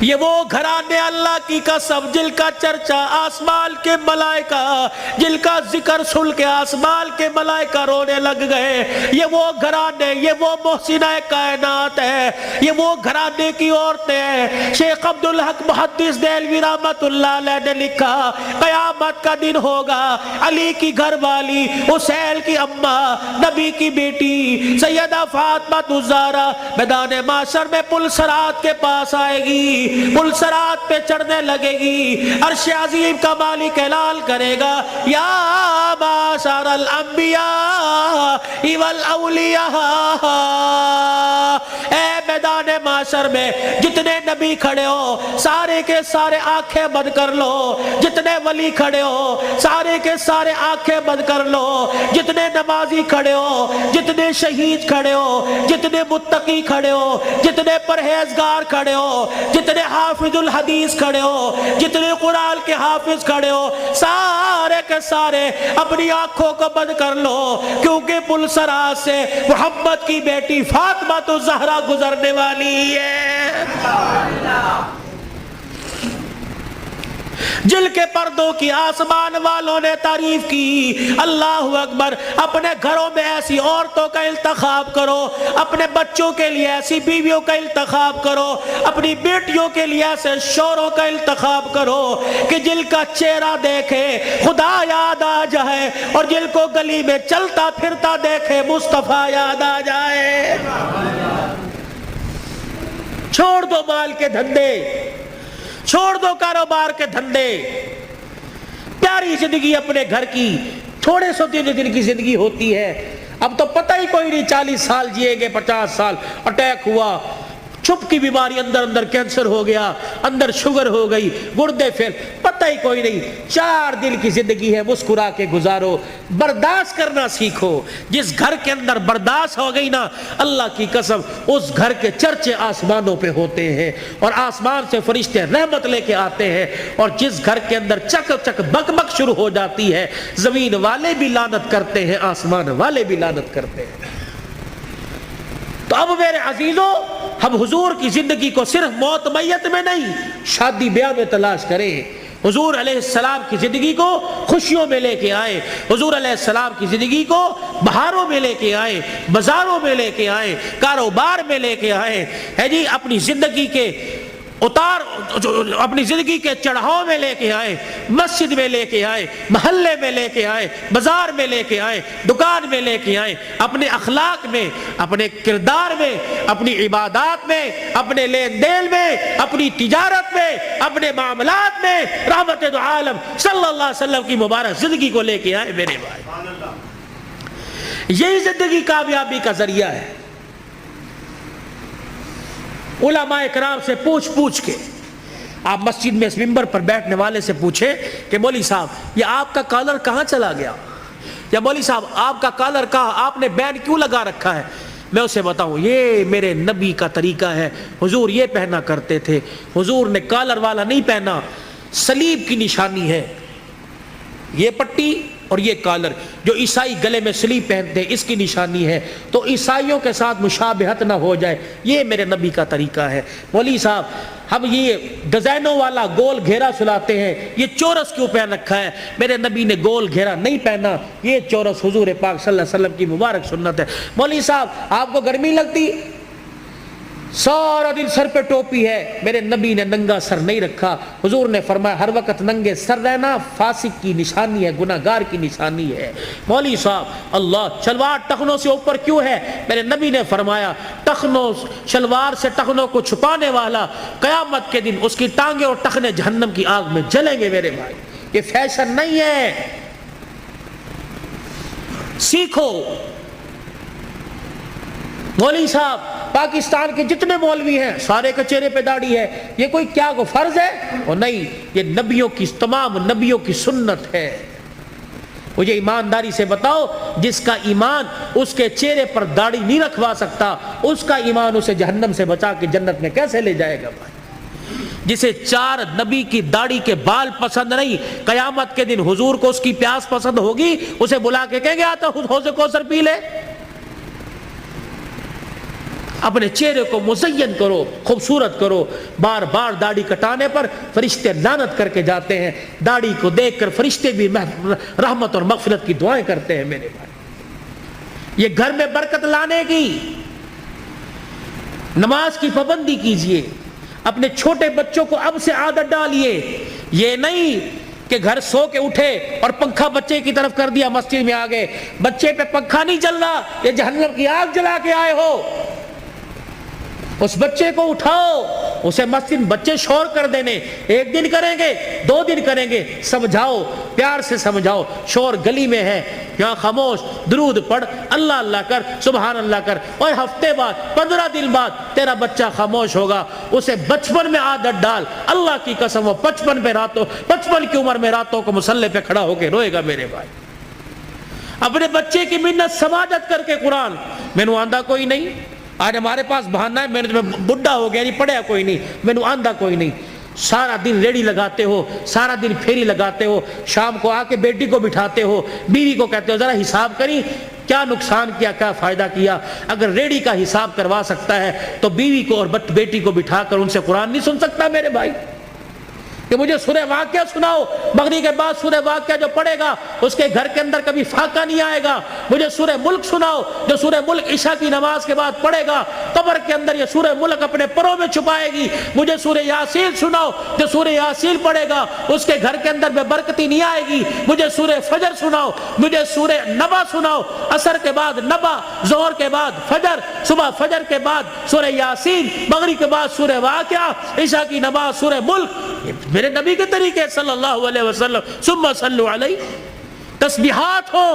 یہ وہ گھرانے اللہ کی قسم جن کا چرچا آسمان کے ملائکہ، جن کا ذکر سن کے آسمان کے ملائکہ رونے لگ گئے، یہ وہ گھرانے، یہ وہ محسنہ کائنات ہے، یہ وہ گھرانے کی عورتیں ہیں۔ شیخ عبدالحق محدث دہلوی رحمت اللہ علیہ نے لکھا قیامت کا دن ہوگا، علی کی گھر والی، حسین کی اماں، نبی کی بیٹی سیدہ فاطمہ الزہرا میدان معاشر میں پل صراط کے پاس آئے گی، پل صراط پہ چڑھنے لگے گی، عرش عظیم کا مالک اعلان کرے گا یا معاشر الانبیاء والاولیاء، اے میدان معاشر میں جتنے نبی کھڑے ہو سارے کے سارے آنکھیں بند کر لو، جتنے ولی کھڑے ہو سارے کے سارے آنکھیں بند کر لو، جتنے نمازی کھڑے ہو، جتنے شہید کھڑے ہو، جتنے متقی کھڑے ہو، جتنے پرہیزگار کھڑے ہو، جتنے حافظ الحدیث کھڑے ہو، جتنے قرآن کے حافظ کھڑے ہو، سارے کے سارے اپنی آنکھوں کو بند کر لو، کیونکہ پل صراط سے محمد کی بیٹی فاطمہ الزہرا گزرنے والی ہے، جل کے پردوں کی آسمان والوں نے تعریف کی۔ اللہ اکبر۔ اپنے گھروں میں ایسی عورتوں کا انتخاب کرو، اپنے بچوں کے لیے ایسی بیویوں کا انتخاب کرو، اپنی بیٹیوں کے لیے ایسے شوہروں کا انتخاب کرو کہ جل کا چہرہ دیکھے خدا یاد آ جائے، اور جل کو گلی میں چلتا پھرتا دیکھے مصطفیٰ یاد آ جائے۔ چھوڑ دو مال کے دھندے، چھوڑ دو کاروبار کے دھندے، پیاری زندگی اپنے گھر کی، تھوڑے سو دن کی زندگی ہوتی ہے، اب تو پتہ ہی کوئی نہیں 40 سال جیے گے، 50 سال، اٹیک ہوا، چھپ کی بیماری، اندر کینسر ہو گیا، اندر شوگر ہو گئی، گردے فیل، پتہ ہی کوئی نہیں۔ 4 دن کی زندگی ہے، مسکرا کے گزارو، برداشت کرنا سیکھو۔ جس گھر کے اندر برداشت ہو گئی نا، اللہ کی قسم اس گھر کے چرچے آسمانوں پہ ہوتے ہیں، اور آسمان سے فرشتے رحمت لے کے آتے ہیں، اور جس گھر کے اندر چک چک بک بک شروع ہو جاتی ہے، زمین والے بھی لعنت کرتے ہیں، آسمان والے بھی لعنت کرتے ہیں۔ تو اب میرے عزیزوں، ہم حضور کی زندگی کو صرف موت میت میں نہیں، شادی بیاہ میں تلاش کریں۔ حضور علیہ السلام کی زندگی کو خوشیوں میں لے کے آئے، حضور علیہ السلام کی زندگی کو بہاروں میں لے کے آئے، بازاروں میں لے کے آئے، کاروبار میں لے کے آئے، ہے جی، اپنی زندگی کے اتار، اپنی زندگی کے چڑھاؤ میں لے کے آئے، مسجد میں لے کے آئے، محلے میں لے کے آئے، بازار میں لے کے آئے، دکان میں لے کے آئے، اپنے اخلاق میں، اپنے کردار میں، اپنی عبادات میں، اپنے لین دین میں، اپنی تجارت میں، اپنے معاملات میں رحمت دو عالم صلی اللہ علیہ وسلم کی مبارک زندگی کو لے کے آئے میرے بھائی۔ یہی زندگی کامیابی کا ذریعہ ہے۔ علماء کرام سے پوچھ کے آپ مسجد میں اس منبر پر بیٹھنے والے سے پوچھیں کہ مولوی صاحب یہ آپ کا کالر کہاں چلا گیا، یا مولوی صاحب آپ کا کالر کہاں، آپ نے بینڈ کیوں لگا رکھا ہے، میں اسے بتاؤں یہ میرے نبی کا طریقہ ہے، حضور یہ پہنا کرتے تھے، حضور نے کالر والا نہیں پہنا، صلیب کی نشانی ہے یہ پٹی اور یہ کالر، جو عیسائی گلے میں صلیب پہنتے ہیں اس کی نشانی ہے، تو عیسائیوں کے ساتھ مشابہت نہ ہو جائے، یہ میرے نبی کا طریقہ ہے۔ مولوی صاحب ہم یہ ڈیزائنوں والا گول گھیرا سلاتے ہیں، یہ چورس کیوں پہن رکھا ہے، میرے نبی نے گول گھیرا نہیں پہنا، یہ چورس حضور پاک صلی اللہ علیہ وسلم کی مبارک سنت ہے۔ مولوی صاحب آپ کو گرمی لگتی، سارا دن سر پہ ٹوپی ہے، میرے نبی نے ننگا سر نہیں رکھا، حضور نے فرمایا ہر وقت ننگے سر رہنا فاسق کی نشانی ہے، گناہ گار کی نشانی ہے۔ مولوی صاحب اللہ شلوار ٹخنوں سے اوپر کیوں ہے، میرے نبی نے فرمایا ٹخنوں، شلوار سے ٹخنوں کو چھپانے والا قیامت کے دن اس کی ٹانگیں اور ٹخنے جہنم کی آگ میں جلیں گے میرے بھائی، یہ فیشن نہیں ہے، سیکھو۔ مولوی صاحب پاکستان کے جتنے مولوی ہیں سارے کے چہرے پہ داڑھی ہے، یہ کوئی کیا کو فرض ہے؟ اور نہیں، یہ نبیوں کی، تمام نبیوں کی سنت ہے۔ مجھے ایمانداری سے بتاؤ، جس کا ایمان اس کے چہرے پر داڑھی نہیں رکھوا سکتا، اس کا ایمان اسے جہنم سے بچا کے جنت میں کیسے لے جائے گا بھائی؟ جسے 4 نبی کی داڑھی کے بال پسند نہیں، قیامت کے دن حضور کو اس کی پیاس پسند ہوگی، اسے بلا کے کہیں گے آتا حوض کوثر پی لے۔ اپنے چہرے کو مزین کرو، خوبصورت کرو۔ بار بار داڑھی کٹانے پر فرشتے لعنت کر کے جاتے ہیں، داڑھی کو دیکھ کر فرشتے بھی رحمت اور مغفرت کی دعائیں کرتے ہیں میرے بھائی۔ یہ گھر میں برکت لانے کی، نماز کی پابندی کیجئے، اپنے چھوٹے بچوں کو اب سے عادت ڈالیے۔ یہ نہیں کہ گھر سو کے اٹھے اور پنکھا بچے کی طرف کر دیا، مسجد میں آ گئے، بچے پہ پنکھا نہیں چل رہا، یہ جہنم کی آگ جلا کے آئے ہو۔ اس بچے کو اٹھاؤ، اسے مسجد، بچے شور کر دینے، 1 دن کریں گے، 2 دن کریں گے، سمجھاؤ، پیار سے سمجھاؤ، شور گلی میں ہے، یہاں خاموش، درود پڑھ، اللہ اللہ کر، سبحان اللہ کر، اور ہفتے بعد، 15 دن بعد تیرا بچہ خاموش ہوگا۔ اسے بچپن میں عادت ڈال، اللہ کی قسم وہ 55 کی عمر میں راتوں کو مصلی پہ کھڑا ہو کے روئے گا میرے بھائی۔ اپنے بچے کی منت سماجت کر کے قرآن، میں نے آندھا کوئی نہیں، آج ہمارے پاس بہانہ ہے، میں بڈھا ہو گیا، نہیں پڑھیا کوئی نہیں، میں نے آندھا کوئی نہیں۔ سارا دن ریڑی لگاتے ہو، سارا دن پھیری لگاتے ہو، شام کو آ کے بیٹی کو بٹھاتے ہو، بیوی کو کہتے ہو ذرا حساب کری کیا نقصان کیا، کیا فائدہ کیا۔ اگر ریڑی کا حساب کروا سکتا ہے تو بیوی کو اور بیٹی کو بٹھا کر ان سے قرآن نہیں سن سکتا میرے بھائی؟ کہ مجھے سورہ واقعہ سناؤ، مغرب کے بعد سورہ واقعہ جو پڑھے گا اس کے گھر کے اندر کبھی فاقہ نہیں آئے گا۔ مجھے سورہ ملک سناؤ، جو سورہ ملک عشاء کی نماز کے بعد پڑھے گا قبر کے اندر یہ سورہ ملک اپنے پروں میں چھپائے گی۔ مجھے سورہ یاسین سناؤ، جو سورہ یاسین پڑھے گا اس کے گھر کے اندر بے برکتی نہیں آئے گی۔ مجھے سورہ فجر سناؤ، مجھے سورہ نبا سناؤ، عصر کے بعد نبا، ظہر کے بعد فجر، صبح فجر کے بعد سورہ یاسین، مغرب کے بعد سورہ واقعہ، عشاء کی نماز سورہ ملک، میرے نبی کے طریقے صلی اللہ علیہ وسلم۔ ثم صلو علیہ، تسبیحات ہو،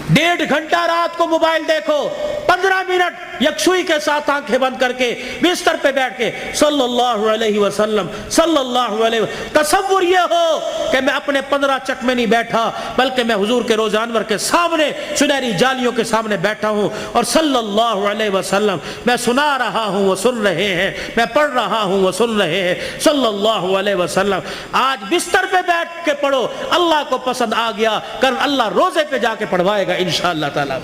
1.5 گھنٹہ رات کو موبائل دیکھو، 15 منٹ یکسوئی کے ساتھ آنکھیں بند کر کے بستر پہ بیٹھ کے صلی اللہ علیہ وسلم، صلی اللہ علیہ وسلم۔ تصور یہ ہو کہ میں اپنے 15 چک میں نہیں بیٹھا، بلکہ میں حضور کے روضہ انور کے سامنے سنہری جالیوں کے سامنے بیٹھا ہوں، اور صلی اللہ علیہ وسلم میں سنا رہا ہوں وہ سن رہے ہیں، میں پڑھ رہا ہوں وہ سن رہے ہیں، صلی اللہ علیہ وسلم۔ آج بستر پہ بیٹھ کے پڑھو، اللہ کو پسند آ گیا، کل اللہ روزے پہ جا کے پڑھوائے گا انشاءاللہ تعالیٰ۔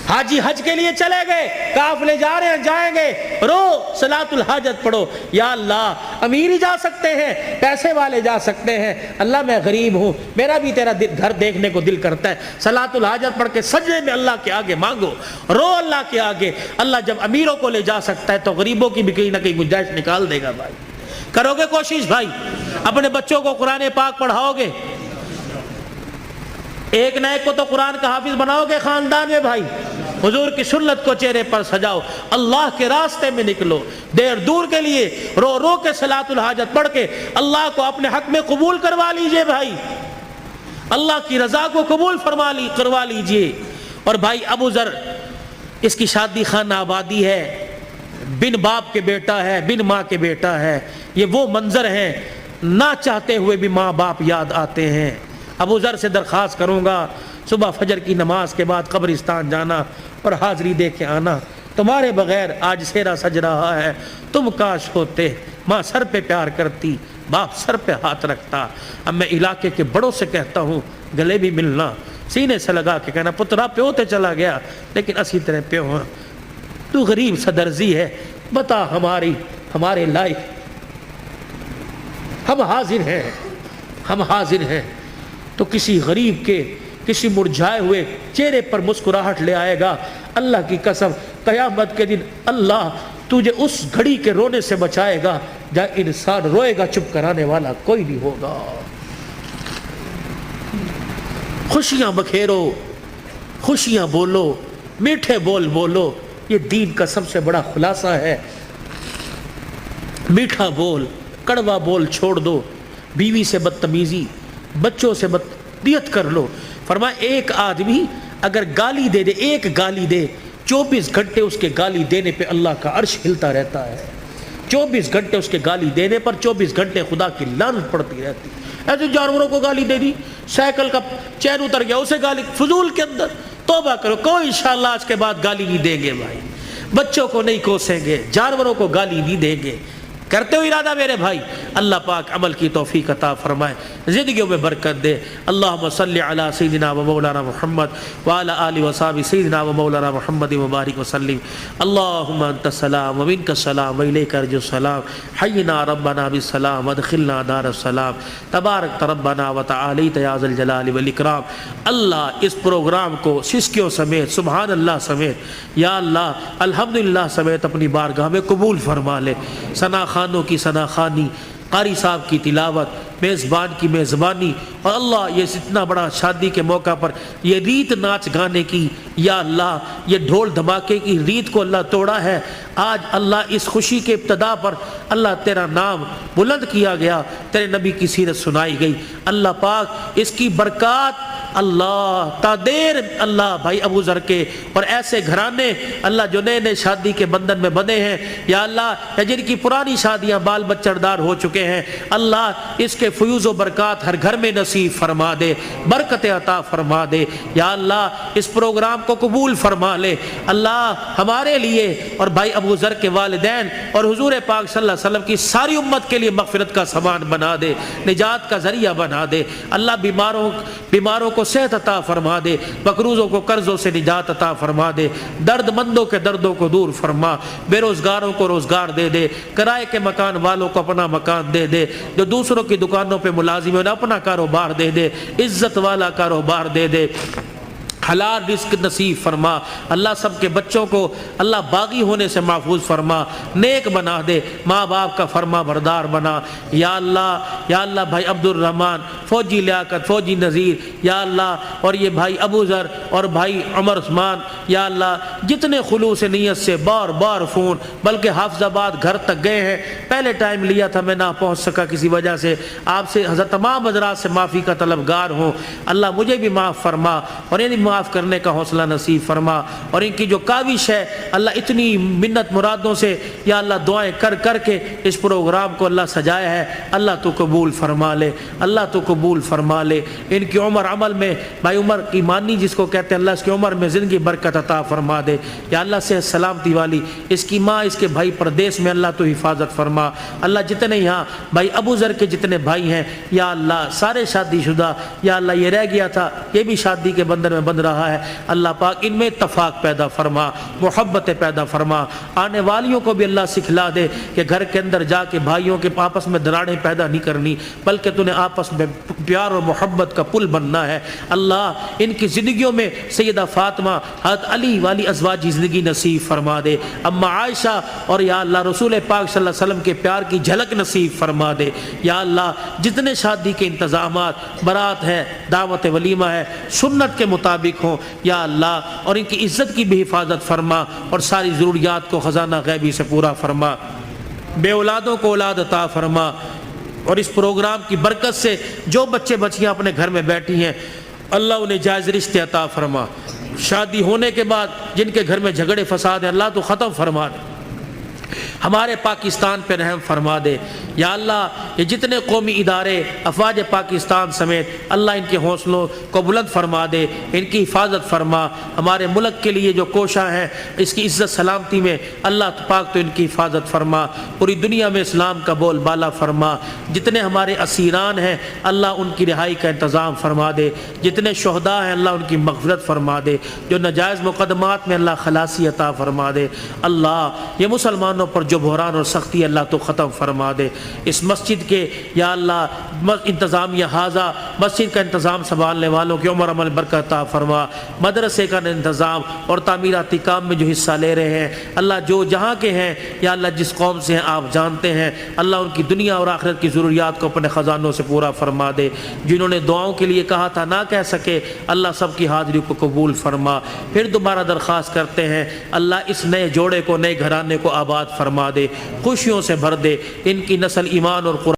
حاجی حج کے لیے چلے گئے، قافلے جا رہے ہیں، جائیں گے، رو صلاۃ الحاجت پڑھو، یا اللہ امیر ہی جا سکتے ہیں، پیسے والے جا سکتے ہیں، اللہ میں غریب ہوں، میرا بھی تیرا گھر دیکھنے کو دل کرتا ہے، صلاۃ الحاجت پڑھ کے سجدے میں اللہ کے آگے مانگو، رو اللہ کے آگے۔ اللہ جب امیروں کو لے جا سکتا ہے تو غریبوں کی بھی کہیں نہ کہیں گنجائش نکال دے گا بھائی۔ کرو گے کوشش بھائی؟ اپنے بچوں کو قرآن پاک پڑھاؤ گے؟ ایک نہ ایک کو تو قرآن کا حافظ بناؤ گے خاندان میں بھائی؟ حضور کی سنت کو چہرے پر سجاؤ، اللہ کے راستے میں نکلو، دیر دور کے لیے رو رو کے صلاۃ الحاجت پڑھ کے اللہ کو اپنے حق میں قبول کروا لیجئے بھائی، اللہ کی رضا کو قبول کروا لیجئے۔ اور بھائی ابو ذر، اس کی شادی خانہ آبادی ہے، بن باپ کے بیٹا ہے، بن ماں کے بیٹا ہے، یہ وہ منظر ہیں نہ چاہتے ہوئے بھی ماں باپ یاد آتے ہیں۔ ابو ذر سے درخواست کروں گا صبح فجر کی نماز کے بعد قبرستان جانا اور حاضری دے کے آنا، تمہارے بغیر آج سیرا سج رہا ہے، تم کاش ہوتے، ماں سر پہ پیار کرتی، باپ سر پہ ہاتھ رکھتا۔ اب میں علاقے کے بڑوں سے کہتا ہوں گلے بھی ملنا، سینے سے لگا کے کہنا پترا پیو تے چلا گیا لیکن اسی طرح پیو ہاں، تو غریب صدرزی ہے، بتا ہمارے لائق، ہم حاضر ہیں تو کسی غریب کے، کسی مرجھائے ہوئے چہرے پر مسکراہٹ لے آئے گا۔ اللہ کی قسم قیامت کے دن اللہ تجھے اس گھڑی کے رونے سے بچائے گا جہاں انسان روئے گا، چپ کرانے والا کوئی نہیں ہوگا۔ خوشیاں بکھیرو، خوشیاں بولو، میٹھے بول بولو، یہ دین کا سب سے بڑا خلاصہ ہے۔ میٹھا بول، کڑوا بول چھوڑ دو، بیوی سے بدتمیزی، بچوں سے بدتمیزی کر لو۔ فرمایا ایک آدمی اگر گالی دے دے، ایک گالی دے، 24 گھنٹے اس کے گالی دینے پہ اللہ کا عرش ہلتا رہتا ہے۔ 24 گھنٹے اس کے گالی دینے پر 24 گھنٹے خدا کی لعنت پڑتی رہتی۔ ایسے جانوروں کو گالی دے دی، سائیکل کا چین اتر گیا اسے گالی، فضول کے اندر توبہ کرو، کوئی انشاءاللہ آج کے بعد گالی نہیں دیں گے بھائی، بچوں کو نہیں کوسیں گے، جانوروں کو گالی نہیں دیں گے۔ کرتے ہو ارادہ میرے بھائی، اللہ پاک عمل کی توفیق عطا فرمائے، زندگیوں میں برکت دے۔ اللہم صلی علی سیدنا و مولانا محمد وعلی آلہ وصحبہ سیدنا و مولانا محمد مبارک وسلم۔ اللہم انت السلام و منک السلام و الیک ارجع السلام، حینا ربنا بالسلام وادخلنا دار السلام، تبارک ربنا و تعالیت یا ذا الجلال والاکرام۔ اللہ اس پروگرام کو سسکیوں سمیت، سبحان اللہ سمیت، یا اللہ الحمدللہ سمیت اپنی بارگاہ میں قبول فرما لے۔ ثنا خانوں کی ثنا خوانی، قاری صاحب کی تلاوت، میزبان کی میزبانی، اور اللہ یہ اتنا بڑا شادی کے موقع پر یہ ریت ناچ گانے کی، یا اللہ یہ ڈھول دھماکے کی ریت کو اللہ توڑا ہے۔ آج اللہ اس خوشی کے ابتدا پر اللہ تیرا نام بلند کیا گیا، تیرے نبی کی سیرت سنائی گئی، اللہ پاک اس کی برکات اللہ تادیر اللہ بھائی ابو ذر کے اور ایسے گھرانے اللہ جو نئے نئے شادی کے بندھن میں بندھے ہیں، یا اللہ جن کی پرانی شادیاں بال بچہ دار ہو چکے ہیں، اللہ اس کے فیوز و برکات ہر گھر میں نصیب فرما دے، برکت عطا فرما دے، یا اللہ اس پروگرام کو قبول فرما لے۔ اللہ ہمارے لیے اور بھائی ابو ذر کے والدین اور حضور پاک صلی اللہ علیہ وسلم کی ساری امت کے لیے مغفرت کا سامان بنا دے، نجات کا ذریعہ بنا دے۔ اللہ بیماروں کو صحت عطا فرما دے، مقروضوں کو قرضوں سے نجات عطا فرما دے، درد مندوں کے دردوں کو دور فرما، بے روزگاروں کو روزگار دے دے، کرائے کے مکان والوں کو اپنا مکان دے دے، جو دوسروں کی دکانوں پہ ملازم ہیں اپنا کاروبار دے دے، عزت والا کاروبار دے دے، حلال رزق نصیب فرما۔ اللہ سب کے بچوں کو اللہ باغی ہونے سے محفوظ فرما، نیک بنا دے، ماں باپ کا فرما بردار بنا، یا اللہ بھائی عبد الرحمن، فوجی لیاقت، فوجی نذیر، یا اللہ اور یہ بھائی ابو ذر اور بھائی عمر عثمان، یا اللہ جتنے خلوص نیت سے بار بار فون، بلکہ حافظ آباد گھر تک گئے ہیں، پہلے ٹائم لیا تھا میں نہ پہنچ سکا کسی وجہ سے، آپ سے حضرت تمام حضرات سے معافی کا طلبگار ہوں، اللہ مجھے بھی معاف فرما اور انہیں معاف کرنے کا حوصلہ نصیب فرما، اور ان کی جو کاوش ہے اللہ اتنی منت مرادوں سے یا اللہ دعائیں کر کر کے اس پروگرام کو اللہ سجایا ہے، اللہ تو قبول فرما لے، اللہ تو قبول فرما لے۔ ان کی عمر عمل میں بھائی عمر کی مانی جس کو کہتے ہیں، اللہ اس کی عمر میں زندگی برکت عطا فرما دے، یا اللہ صحت سلامتی والی اس کی ماں، اس کے بھائی پردیس میں اللہ تو حفاظت فرما۔ اللہ جتنے یہاں بھائی ابو ذر کے جتنے بھائی ہیں یا اللہ سارے شادی شدہ، یا اللہ یہ رہ گیا تھا یہ بھی شادی کے بندھن میں بندھ رہا ہے، اللہ پاک ان میں اتفاق پیدا فرما، محبت پیدا فرما، آنے والیوں کو بھی اللہ سکھلا دے کہ گھر کے اندر جا کے بھائیوں کے آپس میں دراڑیں پیدا نہیں کرنی، بلکہ تو نے آپس میں پیار اور محبت کا پل بننا ہے۔ اللہ ان کی زندگیوں میں سیدہ فاطمہ، حضرت علی والی ازواجی زندگی نصیب فرما دے، اما عائشہ اور یا اللہ رسول پاک صلی اللہ علیہ وسلم کے پیار کی جھلک نصیب فرما دے، یا اللہ جتنے شادی کے انتظامات، برات ہے، دعوت ولیمہ ہے، سنت کے مطابق ہوں یا اللہ، اور ان کی عزت کی بھی حفاظت فرما، اور ساری ضروریات کو خزانہ غیبی سے پورا فرما، بے اولادوں کو اولاد عطا فرما، اور اس پروگرام کی برکت سے جو بچے بچیاں اپنے گھر میں بیٹھی ہیں اللہ انہیں جائز رشتے عطا فرما، شادی ہونے کے بعد جن کے گھر میں جھگڑے فساد ہیں اللہ تو ختم فرما دے، ہمارے پاکستان پہ رحم فرما دے، یا اللہ یہ جتنے قومی ادارے افواج پاکستان سمیت اللہ ان کے حوصلوں کو بلند فرما دے، ان کی حفاظت فرما، ہمارے ملک کے لیے جو کوشاں ہیں اس کی عزت سلامتی میں اللہ پاک تو ان کی حفاظت فرما، پوری دنیا میں اسلام کا بول بالا فرما، جتنے ہمارے اسیران ہیں اللہ ان کی رہائی کا انتظام فرما دے، جتنے شہداء ہیں اللہ ان کی مغفرت فرما دے، جو ناجائز مقدمات میں اللہ خلاصی عطا فرما دے، اللہ یہ مسلمانوں پر جو بحران اور سختی اللہ تو ختم فرما دے، اس مسجد کے یا اللہ انتظامیہ حاضہ مسجد کا انتظام سنبھالنے والوں کی عمر عمل برکت عطا فرما، مدرسے کا انتظام اور تعمیراتی کام میں جو حصہ لے رہے ہیں اللہ جو جہاں کے ہیں یا اللہ جس قوم سے ہیں آپ جانتے ہیں، اللہ ان کی دنیا اور آخرت کی ضروریات کو اپنے خزانوں سے پورا فرما دے، جنہوں نے دعاؤں کے لیے کہا تھا نہ کہہ سکے اللہ سب کی حاضری کو قبول فرما، پھر دوبارہ درخواست کرتے ہیں اللہ اس نئے جوڑے کو، نئے گھرانے کو آباد فرما دے، خوشیوں سے بھر دے، ان کی نسل ایمان اور قرآن